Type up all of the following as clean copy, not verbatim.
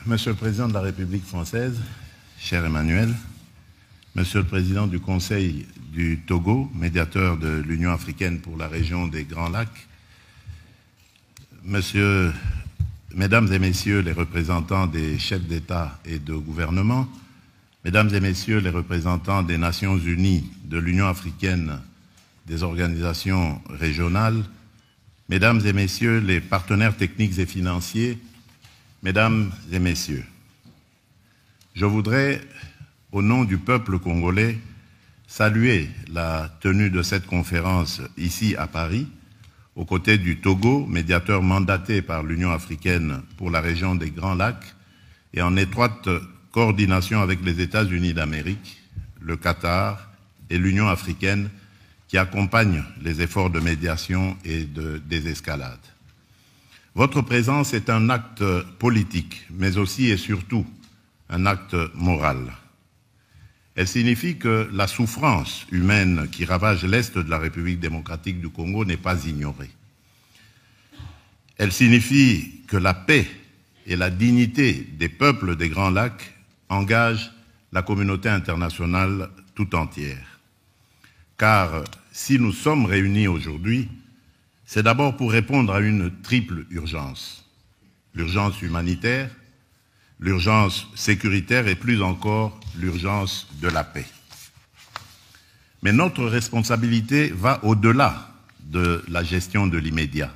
Monsieur le Président de la République française, cher Emmanuel, Monsieur le Président du Conseil du Togo, médiateur de l'Union africaine pour la région des Grands Lacs, Mesdames et Messieurs les représentants des chefs d'État et de gouvernement, Mesdames et Messieurs les représentants des Nations Unies, de l'Union africaine, des organisations régionales, Mesdames et Messieurs les partenaires techniques et financiers, Mesdames et Messieurs, je voudrais, au nom du peuple congolais, saluer la tenue de cette conférence ici à Paris, aux côtés du Togo, médiateur mandaté par l'Union africaine pour la région des Grands Lacs, et en étroite coordination avec les États-Unis d'Amérique, le Qatar et l'Union africaine qui accompagnent les efforts de médiation et de désescalade. Votre présence est un acte politique, mais aussi et surtout un acte moral. Elle signifie que la souffrance humaine qui ravage l'Est de la République démocratique du Congo n'est pas ignorée. Elle signifie que la paix et la dignité des peuples des Grands Lacs engagent la communauté internationale tout entière. Car si nous sommes réunis aujourd'hui, c'est d'abord pour répondre à une triple urgence. L'urgence humanitaire, l'urgence sécuritaire et plus encore l'urgence de la paix. Mais notre responsabilité va au-delà de la gestion de l'immédiat.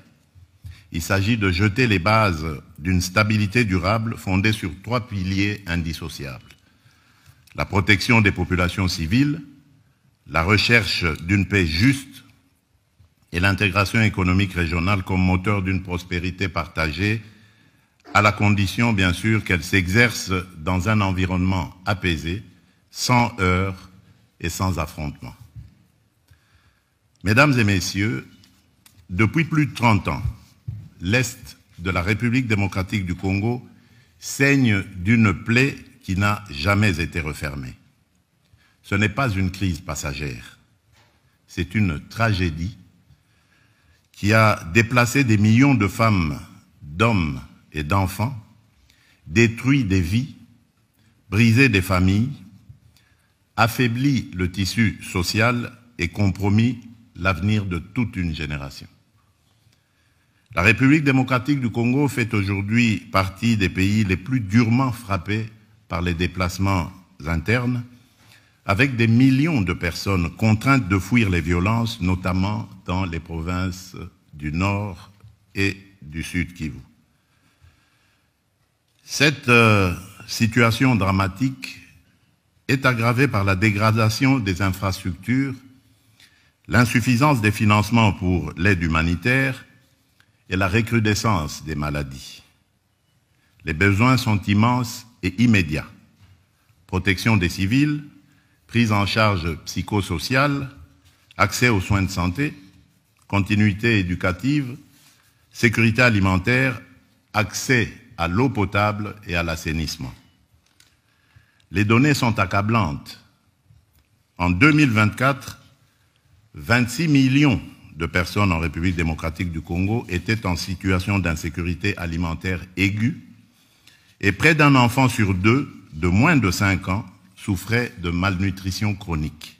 Il s'agit de jeter les bases d'une stabilité durable fondée sur 3 piliers indissociables. La protection des populations civiles, la recherche d'une paix juste et l'intégration économique régionale comme moteur d'une prospérité partagée, à la condition, bien sûr, qu'elle s'exerce dans un environnement apaisé, sans heurts et sans affrontements. Mesdames et Messieurs, depuis plus de 30 ans, l'Est de la République démocratique du Congo saigne d'une plaie qui n'a jamais été refermée. Ce n'est pas une crise passagère, c'est une tragédie qui a déplacé des millions de femmes, d'hommes et d'enfants, détruit des vies, brisé des familles, affaibli le tissu social et compromis l'avenir de toute une génération. La République démocratique du Congo fait aujourd'hui partie des pays les plus durement frappés par les déplacements internes, avec des millions de personnes contraintes de fuir les violences, notamment dans les provinces du Nord et du Sud Kivu. Cette situation dramatique est aggravée par la dégradation des infrastructures, l'insuffisance des financements pour l'aide humanitaire et la recrudescence des maladies. Les besoins sont immenses et immédiats. Protection des civils, prise en charge psychosociale, accès aux soins de santé, continuité éducative, sécurité alimentaire, accès à l'eau potable et à l'assainissement. Les données sont accablantes. En 2024, 26 millions de personnes en République démocratique du Congo étaient en situation d'insécurité alimentaire aiguë et près d'un enfant sur 2 de moins de 5 ans souffrait de malnutrition chronique.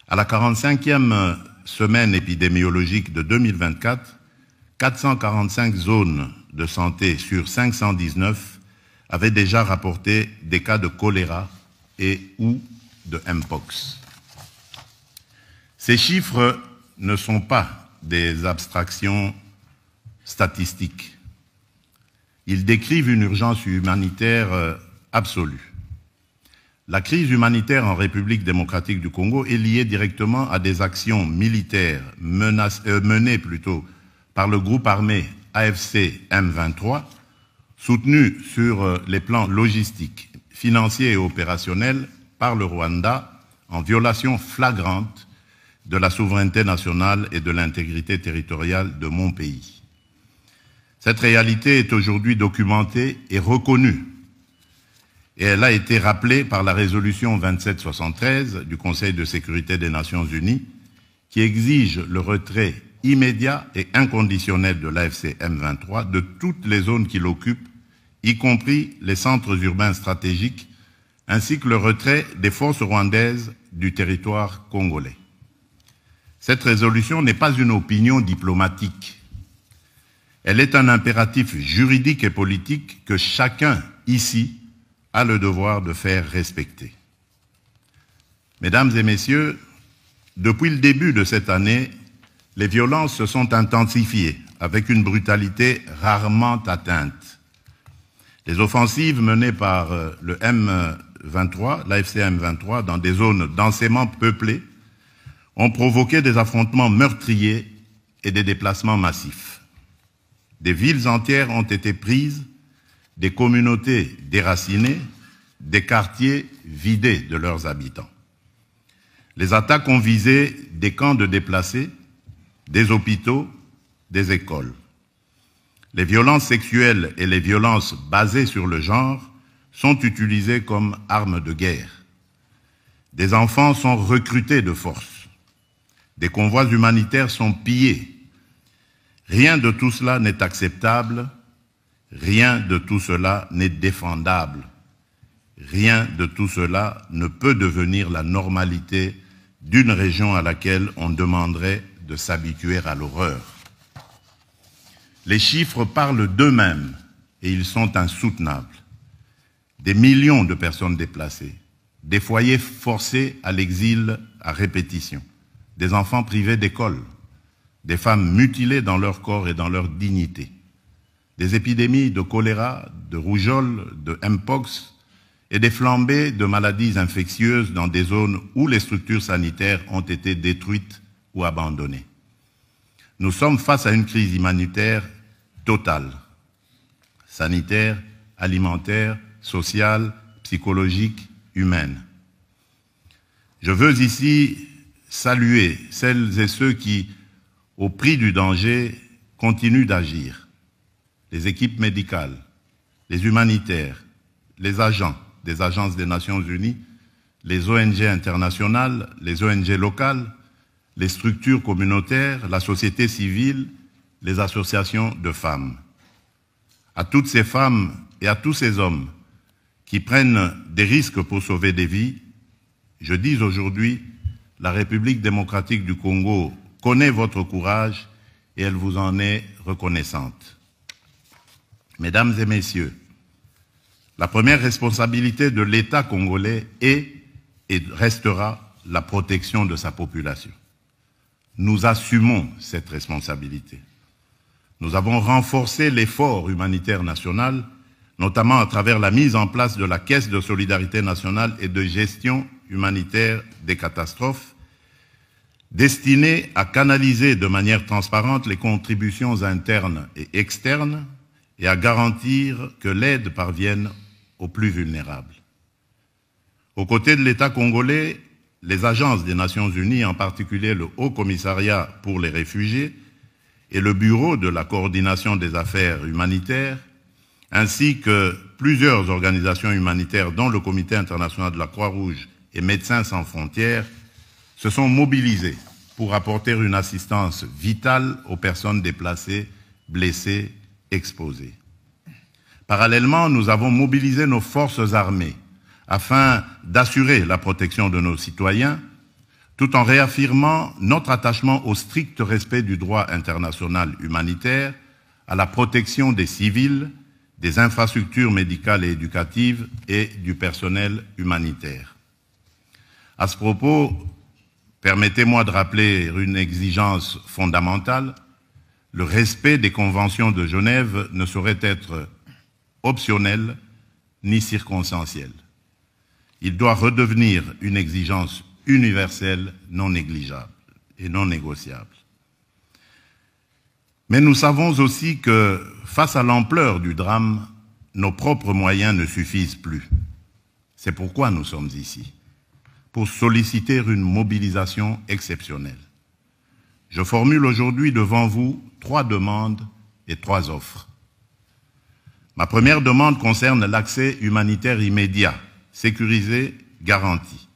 À la 45e semaine épidémiologique de 2024, 445 zones de santé sur 519 avaient déjà rapporté des cas de choléra et ou de Mpox. Ces chiffres ne sont pas des abstractions statistiques. Ils décrivent une urgence humanitaire absolue. La crise humanitaire en République démocratique du Congo est liée directement à des actions militaires menées par le groupe armé AFC M23, soutenu sur les plans logistiques, financiers et opérationnels par le Rwanda en violation flagrante de la souveraineté nationale et de l'intégrité territoriale de mon pays. Cette réalité est aujourd'hui documentée et reconnue, et elle a été rappelée par la résolution 2773 du Conseil de sécurité des Nations Unies, qui exige le retrait immédiat et inconditionnel de l'AFC M23 de toutes les zones qu'il occupe, y compris les centres urbains stratégiques, ainsi que le retrait des forces rwandaises du territoire congolais. Cette résolution n'est pas une opinion diplomatique. Elle est un impératif juridique et politique que chacun ici a le devoir de faire respecter. Mesdames et messieurs, depuis le début de cette année, les violences se sont intensifiées avec une brutalité rarement atteinte. Les offensives menées par le M23, l'AFC M23, dans des zones densément peuplées, ont provoqué des affrontements meurtriers et des déplacements massifs. Des villes entières ont été prises, des communautés déracinées, des quartiers vidés de leurs habitants. Les attaques ont visé des camps de déplacés, des hôpitaux, des écoles. Les violences sexuelles et les violences basées sur le genre sont utilisées comme armes de guerre. Des enfants sont recrutés de force. Des convois humanitaires sont pillés. Rien de tout cela n'est acceptable, rien de tout cela n'est défendable. Rien de tout cela ne peut devenir la normalité d'une région à laquelle on demanderait de s'habituer à l'horreur. Les chiffres parlent d'eux-mêmes et ils sont insoutenables. Des millions de personnes déplacées, des foyers forcés à l'exil à répétition, des enfants privés d'école, des femmes mutilées dans leur corps et dans leur dignité, des épidémies de choléra, de rougeole, de mpox et des flambées de maladies infectieuses dans des zones où les structures sanitaires ont été détruites ou abandonnées. Nous sommes face à une crise humanitaire totale, sanitaire, alimentaire, sociale, psychologique, humaine. Je veux ici saluer celles et ceux qui, au prix du danger, continuent d'agir. Les équipes médicales, les humanitaires, les agents des agences des Nations Unies, les ONG internationales, les ONG locales, les structures communautaires, la société civile, les associations de femmes. À toutes ces femmes et à tous ces hommes qui prennent des risques pour sauver des vies, je dis aujourd'hui, la République démocratique du Congo connaît votre courage et elle vous en est reconnaissante. Mesdames et messieurs, la première responsabilité de l'État congolais est et restera la protection de sa population. Nous assumons cette responsabilité. Nous avons renforcé l'effort humanitaire national, notamment à travers la mise en place de la Caisse de solidarité nationale et de gestion humanitaire des catastrophes, destinée à canaliser de manière transparente les contributions internes et externes et à garantir que l'aide parvienne aux plus vulnérables. Aux côtés de l'État congolais, les agences des Nations Unies, en particulier le Haut Commissariat pour les réfugiés et le Bureau de la coordination des affaires humanitaires, ainsi que plusieurs organisations humanitaires dont le Comité international de la Croix-Rouge et Médecins sans frontières, se sont mobilisés pour apporter une assistance vitale aux personnes déplacées, blessées, exposées. Parallèlement, nous avons mobilisé nos forces armées afin d'assurer la protection de nos citoyens, tout en réaffirmant notre attachement au strict respect du droit international humanitaire, à la protection des civils, des infrastructures médicales et éducatives et du personnel humanitaire. À ce propos, permettez-moi de rappeler une exigence fondamentale. Le respect des conventions de Genève ne saurait être optionnel ni circonstanciel. Il doit redevenir une exigence universelle, non négligeable et non négociable. Mais nous savons aussi que, face à l'ampleur du drame, nos propres moyens ne suffisent plus. C'est pourquoi nous sommes ici, pour solliciter une mobilisation exceptionnelle. Je formule aujourd'hui devant vous 3 demandes et 3 offres. Ma première demande concerne l'accès humanitaire immédiat, sécurisé, garanti.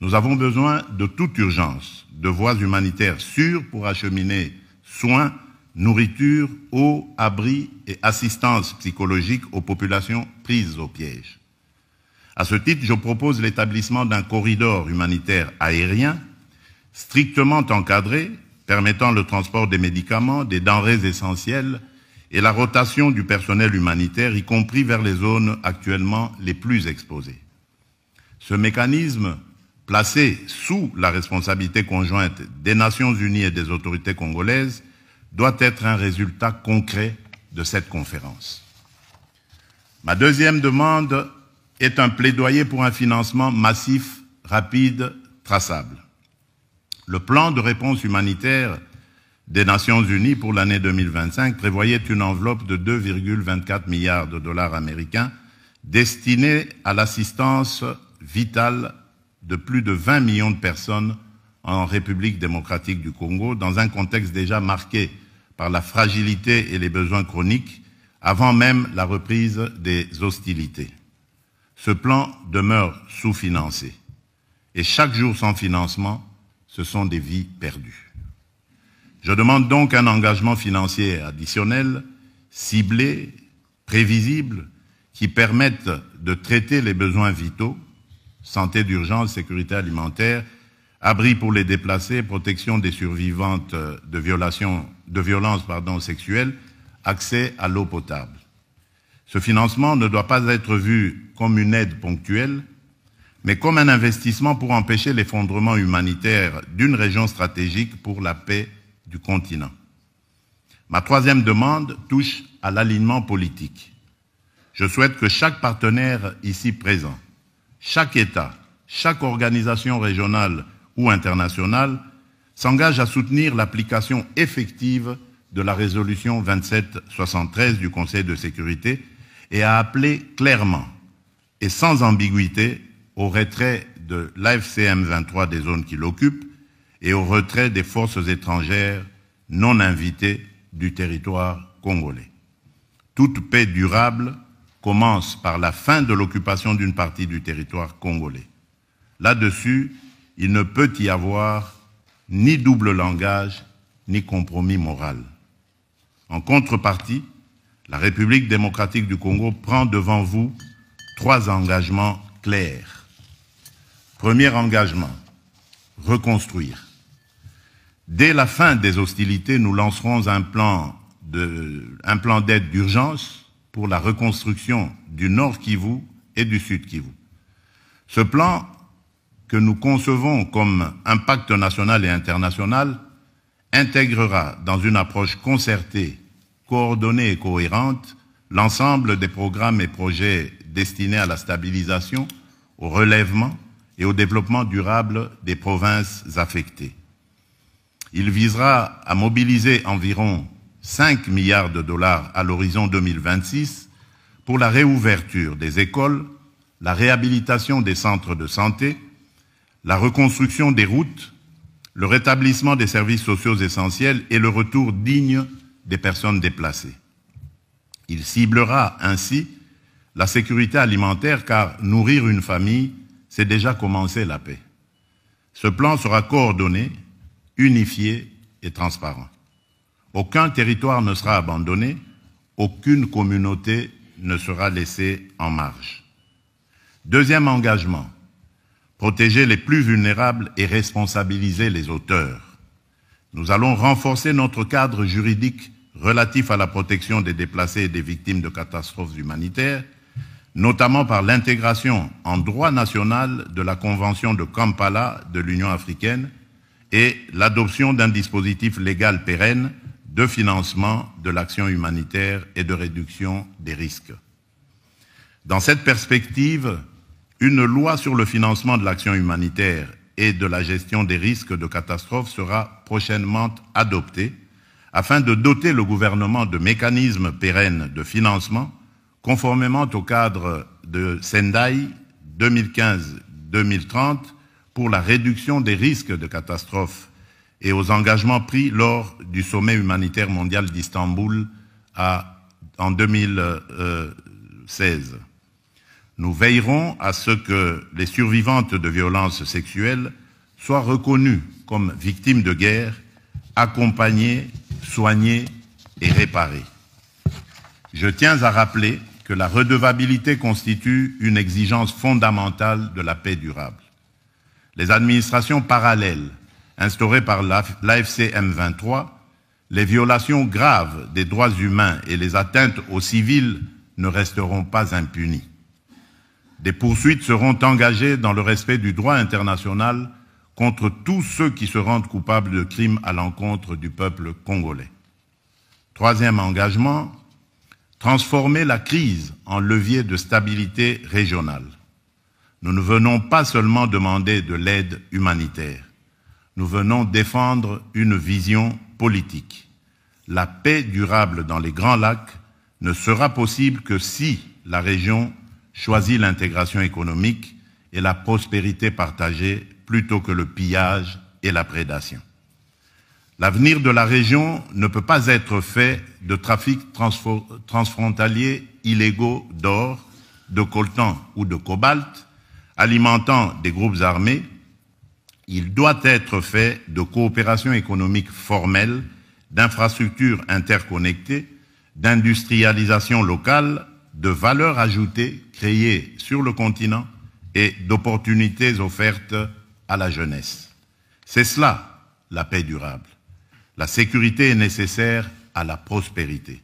Nous avons besoin de toute urgence de voies humanitaires sûres pour acheminer soins, nourriture, eau, abri et assistance psychologique aux populations prises au piège. À ce titre, je propose l'établissement d'un corridor humanitaire aérien strictement encadré, permettant le transport des médicaments, des denrées essentielles et la rotation du personnel humanitaire, y compris vers les zones actuellement les plus exposées. Ce mécanisme, placé sous la responsabilité conjointe des Nations Unies et des autorités congolaises, doit être un résultat concret de cette conférence. Ma deuxième demande est un plaidoyer pour un financement massif, rapide, traçable. Le plan de réponse humanitaire des Nations Unies pour l'année 2025 prévoyait une enveloppe de 2,24 milliards de dollars américains destinée à l'assistance vitale de plus de 20 millions de personnes en République démocratique du Congo, dans un contexte déjà marqué par la fragilité et les besoins chroniques, avant même la reprise des hostilités. Ce plan demeure sous-financé. Et chaque jour sans financement, ce sont des vies perdues. Je demande donc un engagement financier additionnel, ciblé, prévisible, qui permette de traiter les besoins vitaux, santé d'urgence, sécurité alimentaire, abri pour les déplacés, protection des survivantes de violences sexuelles, accès à l'eau potable. Ce financement ne doit pas être vu comme une aide ponctuelle, mais comme un investissement pour empêcher l'effondrement humanitaire d'une région stratégique pour la paix du continent. Ma troisième demande touche à l'alignement politique. Je souhaite que chaque partenaire ici présent, chaque État, chaque organisation régionale ou internationale s'engage à soutenir l'application effective de la résolution 2773 du Conseil de sécurité et à appeler clairement et sans ambiguïté au retrait de l'AFCM 23 des zones qui l'occupent et au retrait des forces étrangères non invitées du territoire congolais. Toute paix durable commence par la fin de l'occupation d'une partie du territoire congolais. Là-dessus, il ne peut y avoir ni double langage, ni compromis moral. En contrepartie, la République démocratique du Congo prend devant vous 3 engagements clairs. Premier engagement, reconstruire. Dès la fin des hostilités, nous lancerons un plan d'aide d'urgence pour la reconstruction du Nord Kivu et du Sud Kivu. Ce plan, que nous concevons comme un pacte national et international, intégrera dans une approche concertée, coordonnée et cohérente l'ensemble des programmes et projets destinés à la stabilisation, au relèvement et au développement durable des provinces affectées. Il visera à mobiliser environ 5 milliards de dollars à l'horizon 2026 pour la réouverture des écoles, la réhabilitation des centres de santé, la reconstruction des routes, le rétablissement des services sociaux essentiels et le retour digne des personnes déplacées. Il ciblera ainsi la sécurité alimentaire car nourrir une famille, c'est déjà commencer la paix. Ce plan sera coordonné, unifié et transparent. Aucun territoire ne sera abandonné, aucune communauté ne sera laissée en marge. Deuxième engagement, protéger les plus vulnérables et responsabiliser les auteurs. Nous allons renforcer notre cadre juridique relatif à la protection des déplacés et des victimes de catastrophes humanitaires, notamment par l'intégration en droit national de la Convention de Kampala de l'Union africaine et l'adoption d'un dispositif légal pérenne de financement de l'action humanitaire et de réduction des risques. Dans cette perspective, une loi sur le financement de l'action humanitaire et de la gestion des risques de catastrophe sera prochainement adoptée afin de doter le gouvernement de mécanismes pérennes de financement conformément au cadre de Sendai 2015-2030 pour la réduction des risques de catastrophe et aux engagements pris lors du sommet humanitaire mondial d'Istanbul en 2016. Nous veillerons à ce que les survivantes de violences sexuelles soient reconnues comme victimes de guerre, accompagnées, soignées et réparée. Je tiens à rappeler que la redevabilité constitue une exigence fondamentale de la paix durable. Les administrations parallèles instaurées par l'AFC M23, les violations graves des droits humains et les atteintes aux civils ne resteront pas impunies. Des poursuites seront engagées dans le respect du droit international contre tous ceux qui se rendent coupables de crimes à l'encontre du peuple congolais. Troisième engagement, transformer la crise en levier de stabilité régionale. Nous ne venons pas seulement demander de l'aide humanitaire, nous venons défendre une vision politique. La paix durable dans les Grands Lacs ne sera possible que si la région choisit l'intégration économique et la prospérité partagée plutôt que le pillage et la prédation. L'avenir de la région ne peut pas être fait de trafics transfrontaliers illégaux d'or, de coltan ou de cobalt, alimentant des groupes armés. Il doit être fait de coopération économique formelle, d'infrastructures interconnectées, d'industrialisation locale, de valeur ajoutée créée sur le continent et d'opportunités offertes à la jeunesse. C'est cela, la paix durable. La sécurité est nécessaire à la prospérité.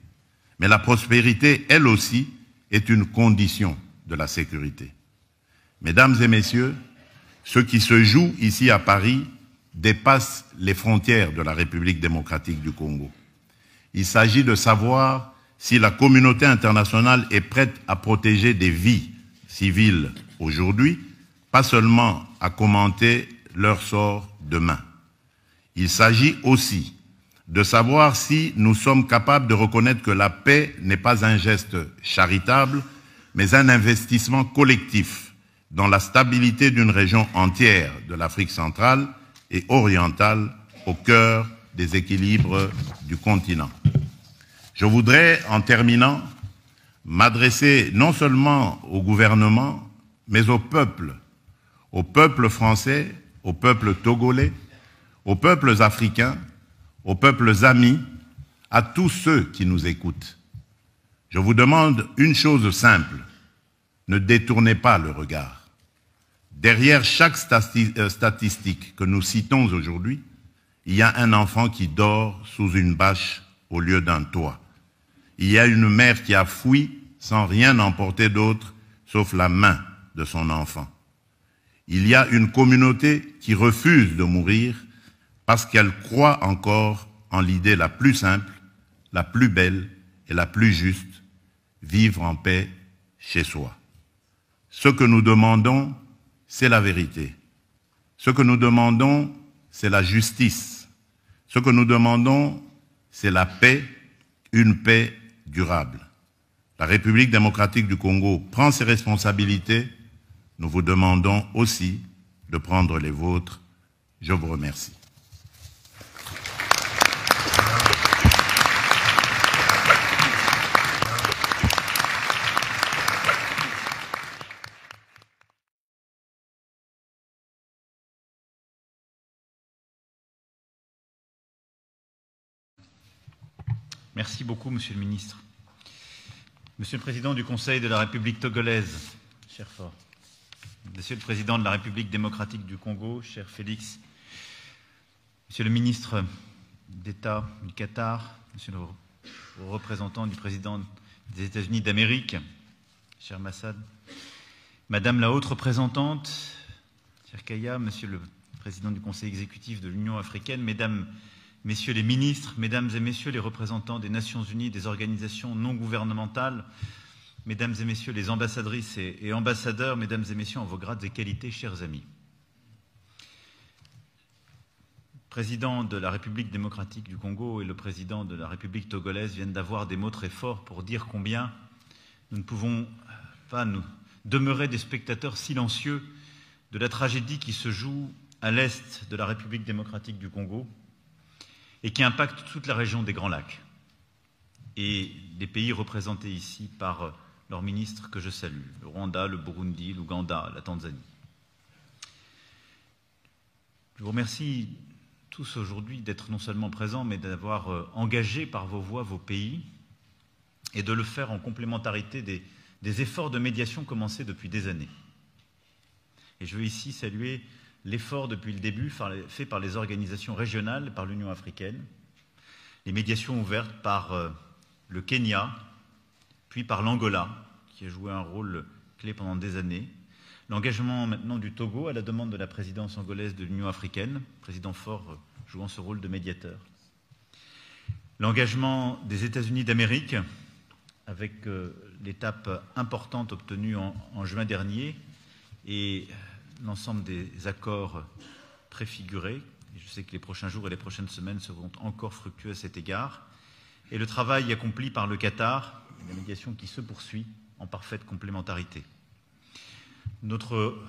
Mais la prospérité, elle aussi, est une condition de la sécurité. Mesdames et messieurs, ce qui se joue ici à Paris dépasse les frontières de la République démocratique du Congo. Il s'agit de savoir si la communauté internationale est prête à protéger des vies civiles aujourd'hui, pas seulement à commenter leur sort demain. Il s'agit aussi de savoir si nous sommes capables de reconnaître que la paix n'est pas un geste charitable, mais un investissement collectif dans la stabilité d'une région entière de l'Afrique centrale et orientale au cœur des équilibres du continent. Je voudrais, en terminant, m'adresser non seulement au gouvernement, mais au peuple français, au peuple togolais, aux peuples africains, aux peuples amis, à tous ceux qui nous écoutent. Je vous demande une chose simple, ne détournez pas le regard. Derrière chaque statistique que nous citons aujourd'hui, il y a un enfant qui dort sous une bâche au lieu d'un toit. Il y a une mère qui a fui sans rien emporter d'autre sauf la main de son enfant. Il y a une communauté qui refuse de mourir parce qu'elle croit encore en l'idée la plus simple, la plus belle et la plus juste, vivre en paix chez soi. Ce que nous demandons, c'est la vérité. Ce que nous demandons, c'est la justice. Ce que nous demandons, c'est la paix, une paix durable. La République démocratique du Congo prend ses responsabilités. Nous vous demandons aussi de prendre les vôtres. Je vous remercie. Merci beaucoup, Monsieur le Ministre. Monsieur le Président du Conseil de la République togolaise, cher Faure, Monsieur le Président de la République démocratique du Congo, cher Félix, Monsieur le Ministre d'État du Qatar, Monsieur le représentant du Président des États-Unis d'Amérique, cher Massad, Madame la Haute Représentante, cher Kaya, Monsieur le Président du Conseil exécutif de l'Union africaine, Mesdames, Messieurs les ministres, Mesdames et Messieurs les représentants des Nations Unies, des organisations non gouvernementales, Mesdames et Messieurs les ambassadrices et ambassadeurs, Mesdames et Messieurs en vos grades et qualités, chers amis. Le président de la République démocratique du Congo et le président de la République togolaise viennent d'avoir des mots très forts pour dire combien nous ne pouvons pas nous demeurer des spectateurs silencieux de la tragédie qui se joue à l'est de la République démocratique du Congo et qui impacte toute la région des Grands Lacs et les pays représentés ici par leurs ministres que je salue, le Rwanda, le Burundi, l'Ouganda, la Tanzanie. Je vous remercie tous aujourd'hui d'être non seulement présents, mais d'avoir engagé par vos voix vos pays et de le faire en complémentarité des efforts de médiation commencés depuis des années. Et je veux ici saluer l'effort depuis le début fait par les organisations régionales, par l'Union africaine, les médiations ouvertes par le Kenya, puis par l'Angola, qui a joué un rôle clé pendant des années, l'engagement maintenant du Togo à la demande de la présidence angolaise de l'Union africaine, président Faure jouant ce rôle de médiateur, l'engagement des États-Unis d'Amérique, avec l'étape importante obtenue en juin dernier et l'ensemble des accords préfigurés. Et je sais que les prochains jours et les prochaines semaines seront encore fructueux à cet égard. Et le travail accompli par le Qatar, la médiation qui se poursuit en parfaite complémentarité. Notre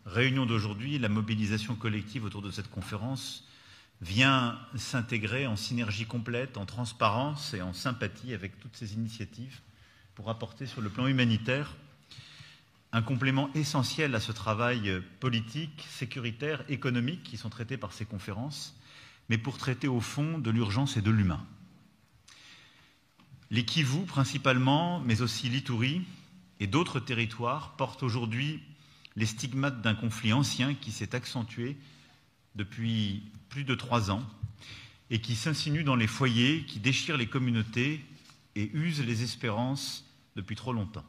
réunion d'aujourd'hui, la mobilisation collective autour de cette conférence, vient s'intégrer en synergie complète, en transparence et en sympathie avec toutes ces initiatives pour apporter sur le plan humanitaire un complément essentiel à ce travail politique, sécuritaire, économique qui sont traités par ces conférences, mais pour traiter au fond de l'urgence et de l'humain. Les Kivu principalement, mais aussi l'Ituri et d'autres territoires portent aujourd'hui les stigmates d'un conflit ancien qui s'est accentué depuis plus de 3 ans et qui s'insinue dans les foyers, qui déchire les communautés et use les espérances depuis trop longtemps.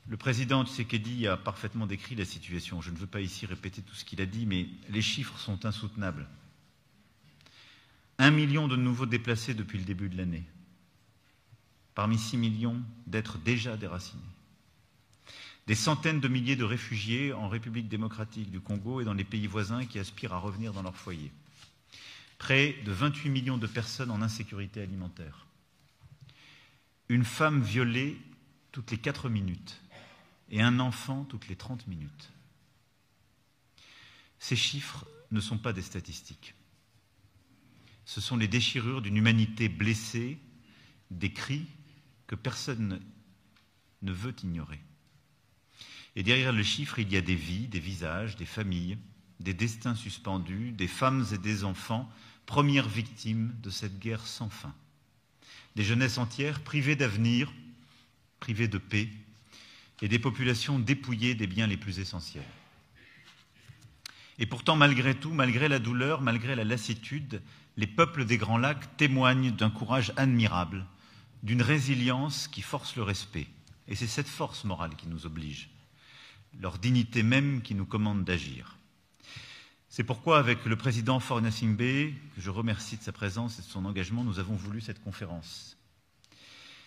Le président Tshisekedi a parfaitement décrit la situation. Je ne veux pas ici répéter tout ce qu'il a dit, mais les chiffres sont insoutenables. 1 million de nouveaux déplacés depuis le début de l'année, parmi 6 millions d'êtres déjà déracinés. Des centaines de milliers de réfugiés en République démocratique du Congo et dans les pays voisins qui aspirent à revenir dans leur foyer. Près de 28 millions de personnes en insécurité alimentaire. Une femme violée toutes les 4 minutes et un enfant toutes les 30 minutes. Ces chiffres ne sont pas des statistiques. Ce sont les déchirures d'une humanité blessée, des cris que personne ne veut ignorer. Et derrière le chiffre, il y a des vies, des visages, des familles, des destins suspendus, des femmes et des enfants, premières victimes de cette guerre sans fin. Des jeunesses entières privées d'avenir, privées de paix, et des populations dépouillées des biens les plus essentiels. Et pourtant, malgré tout, malgré la douleur, malgré la lassitude, les peuples des Grands Lacs témoignent d'un courage admirable, d'une résilience qui force le respect. Et c'est cette force morale qui nous oblige, leur dignité même qui nous commande d'agir. C'est pourquoi, avec le président Faure Gnassingbé, que je remercie de sa présence et de son engagement, nous avons voulu cette conférence.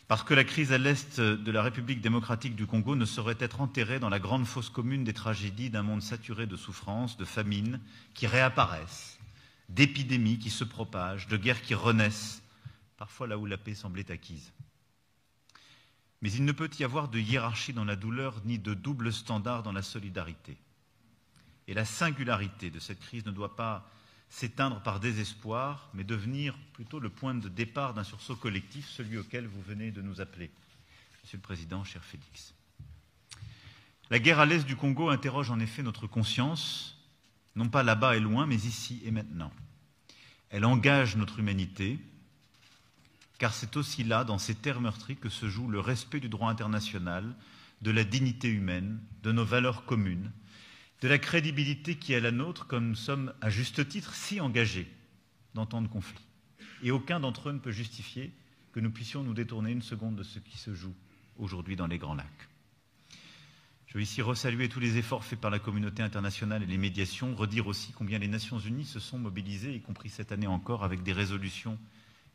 Parce que la crise à l'est de la République démocratique du Congo ne saurait être enterrée dans la grande fosse commune des tragédies d'un monde saturé de souffrances, de famines qui réapparaissent, d'épidémies qui se propagent, de guerres qui renaissent, parfois là où la paix semblait acquise. Mais il ne peut y avoir de hiérarchie dans la douleur ni de double standard dans la solidarité. Et la singularité de cette crise ne doit pas s'éteindre par désespoir, mais devenir plutôt le point de départ d'un sursaut collectif, celui auquel vous venez de nous appeler. Monsieur le Président, cher Félix. La guerre à l'est du Congo interroge en effet notre conscience, non pas là-bas et loin, mais ici et maintenant. Elle engage notre humanité, car c'est aussi là, dans ces terres meurtries, que se joue le respect du droit international, de la dignité humaine, de nos valeurs communes, de la crédibilité qui est la nôtre, comme nous sommes à juste titre si engagés dans tant de conflits. Et aucun d'entre eux ne peut justifier que nous puissions nous détourner une seconde de ce qui se joue aujourd'hui dans les Grands Lacs. Je veux ici resaluer tous les efforts faits par la communauté internationale et les médiations, redire aussi combien les Nations Unies se sont mobilisées, y compris cette année encore, avec des résolutions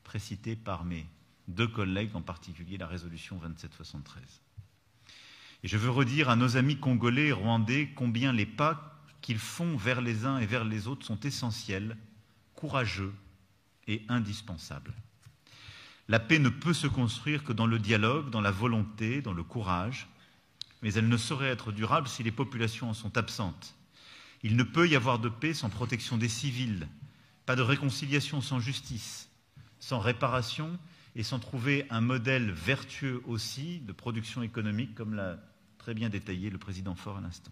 précitées par mes 2 collègues, en particulier la résolution 2773. Et je veux redire à nos amis congolais et rwandais combien les pas qu'ils font vers les uns et vers les autres sont essentiels, courageux et indispensables. La paix ne peut se construire que dans le dialogue, dans la volonté, dans le courage, mais elle ne saurait être durable si les populations en sont absentes. Il ne peut y avoir de paix sans protection des civils, pas de réconciliation sans justice, sans réparation et sans trouver un modèle vertueux aussi de production économique, comme l'a très bien détaillé le président Faure à l'instant.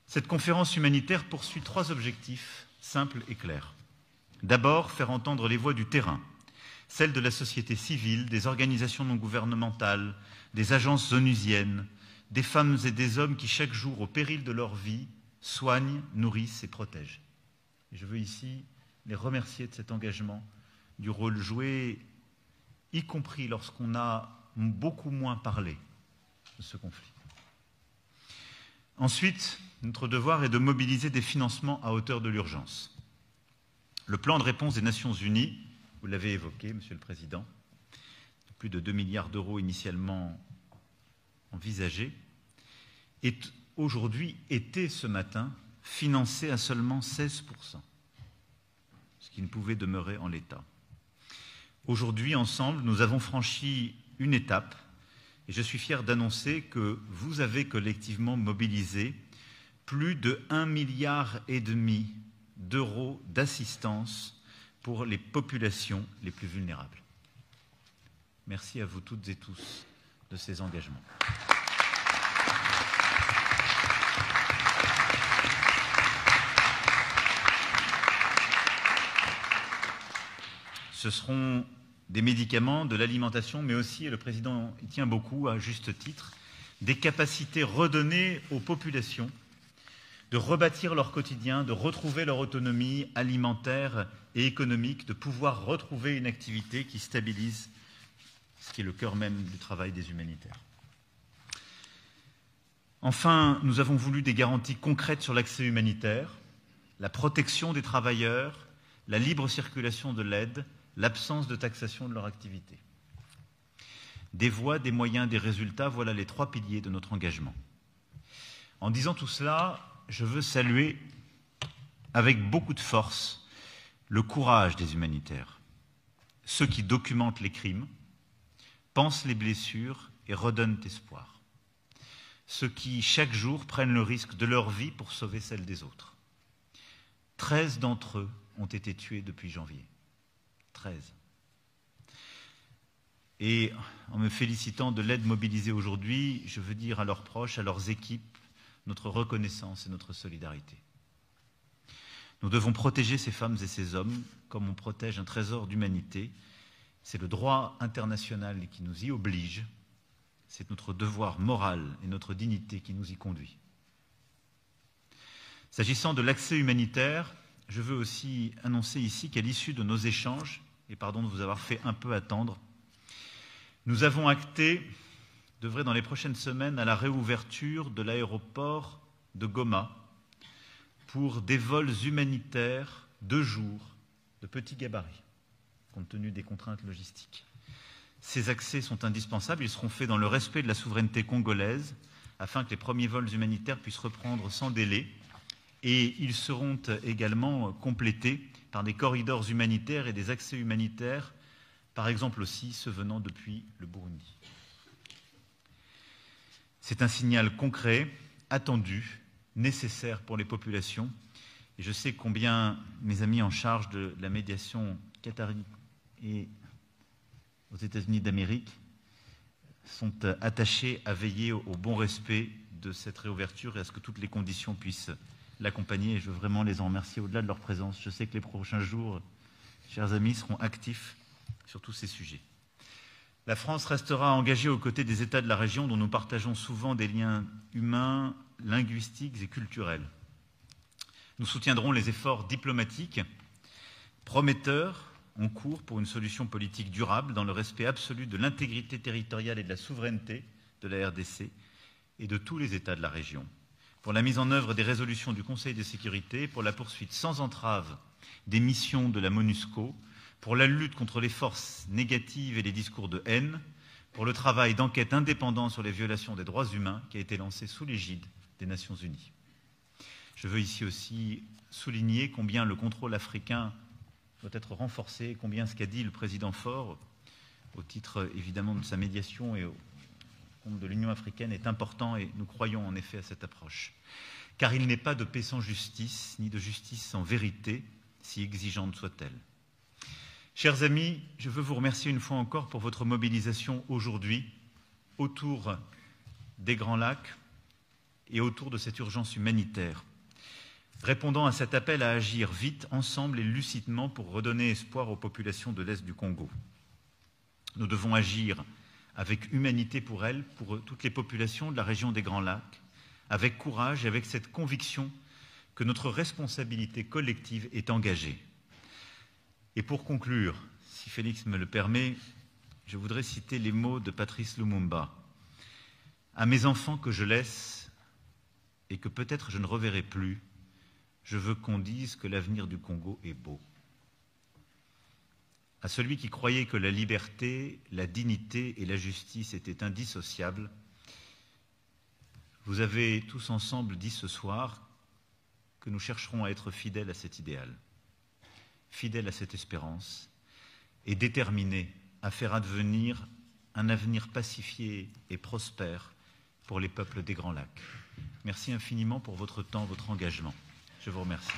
Cette conférence humanitaire poursuit 3 objectifs simple et clair. D'abord, faire entendre les voix du terrain, celles de la société civile, des organisations non gouvernementales, des agences onusiennes, des femmes et des hommes qui, chaque jour, au péril de leur vie, soignent, nourrissent et protègent. Et je veux ici les remercier de cet engagement, du rôle joué, y compris lorsqu'on a beaucoup moins parlé de ce conflit. Ensuite, notre devoir est de mobiliser des financements à hauteur de l'urgence. Le plan de réponse des Nations Unies, vous l'avez évoqué, Monsieur le Président, de plus de 2 milliards d'euros initialement envisagés, est aujourd'hui, était ce matin, financé à seulement 16%, ce qui ne pouvait demeurer en l'état. Aujourd'hui, ensemble, nous avons franchi une étape et je suis fier d'annoncer que vous avez collectivement mobilisé plus de 1,5 milliard d'euros d'assistance pour les populations les plus vulnérables. Merci à vous toutes et tous de ces engagements. Ce seront des médicaments, de l'alimentation, mais aussi, et le Président y tient beaucoup, à juste titre, des capacités redonnées aux populations de rebâtir leur quotidien, de retrouver leur autonomie alimentaire et économique, de pouvoir retrouver une activité qui stabilise ce qui est le cœur même du travail des humanitaires. Enfin, nous avons voulu des garanties concrètes sur l'accès humanitaire, la protection des travailleurs, la libre circulation de l'aide, l'absence de taxation de leur activité. Des voies, des moyens, des résultats, voilà les 3 piliers de notre engagement. En disant tout cela, je veux saluer avec beaucoup de force le courage des humanitaires, ceux qui documentent les crimes, pensent les blessures et redonnent espoir, ceux qui, chaque jour, prennent le risque de leur vie pour sauver celle des autres. 13 d'entre eux ont été tués depuis janvier. 13. Et en me félicitant de l'aide mobilisée aujourd'hui, je veux dire à leurs proches, à leurs équipes, notre reconnaissance et notre solidarité. Nous devons protéger ces femmes et ces hommes comme on protège un trésor d'humanité. C'est le droit international qui nous y oblige. C'est notre devoir moral et notre dignité qui nous y conduit. S'agissant de l'accès humanitaire, je veux aussi annoncer ici qu'à l'issue de nos échanges, et pardon de vous avoir fait un peu attendre, nous avons acté, devrait dans les prochaines semaines, à la réouverture de l'aéroport de Goma pour des vols humanitaires de jour, de petit gabarit, compte tenu des contraintes logistiques. Ces accès sont indispensables, ils seront faits dans le respect de la souveraineté congolaise, afin que les premiers vols humanitaires puissent reprendre sans délai, et ils seront également complétés par des corridors humanitaires et des accès humanitaires, par exemple aussi ceux venant depuis le Burundi. C'est un signal concret, attendu, nécessaire pour les populations. Et je sais combien mes amis en charge de la médiation qatari et aux États-Unis d'Amérique sont attachés à veiller au bon respect de cette réouverture et à ce que toutes les conditions puissent l'accompagner. Et je veux vraiment les en remercier au-delà de leur présence. Je sais que les prochains jours, chers amis, seront actifs sur tous ces sujets. La France restera engagée aux côtés des États de la région dont nous partageons souvent des liens humains, linguistiques et culturels. Nous soutiendrons les efforts diplomatiques prometteurs en cours pour une solution politique durable dans le respect absolu de l'intégrité territoriale et de la souveraineté de la RDC et de tous les États de la région, pour la mise en œuvre des résolutions du Conseil de sécurité, pour la poursuite sans entrave des missions de la MONUSCO, pour la lutte contre les forces négatives et les discours de haine, pour le travail d'enquête indépendant sur les violations des droits humains qui a été lancé sous l'égide des Nations Unies. Je veux ici aussi souligner combien le contrôle africain doit être renforcé, combien ce qu'a dit le président Faure, au titre évidemment de sa médiation et au compte de l'Union africaine, est important et nous croyons en effet à cette approche. Car il n'est pas de paix sans justice, ni de justice sans vérité, si exigeante soit-elle. Chers amis, je veux vous remercier une fois encore pour votre mobilisation aujourd'hui autour des Grands Lacs et autour de cette urgence humanitaire. répondant à cet appel à agir vite, ensemble et lucidement pour redonner espoir aux populations de l'Est du Congo. Nous devons agir avec humanité pour elles, pour toutes les populations de la région des Grands Lacs, avec courage et avec cette conviction que notre responsabilité collective est engagée. Et pour conclure, si Félix me le permet, je voudrais citer les mots de Patrice Lumumba. « À mes enfants que je laisse et que peut-être je ne reverrai plus, je veux qu'on dise que l'avenir du Congo est beau. » À celui qui croyait que la liberté, la dignité et la justice étaient indissociables, vous avez tous ensemble dit ce soir que nous chercherons à être fidèles à cet idéal, fidèles à cette espérance et déterminés à faire advenir un avenir pacifié et prospère pour les peuples des Grands Lacs. Merci infiniment pour votre temps, votre engagement. Je vous remercie.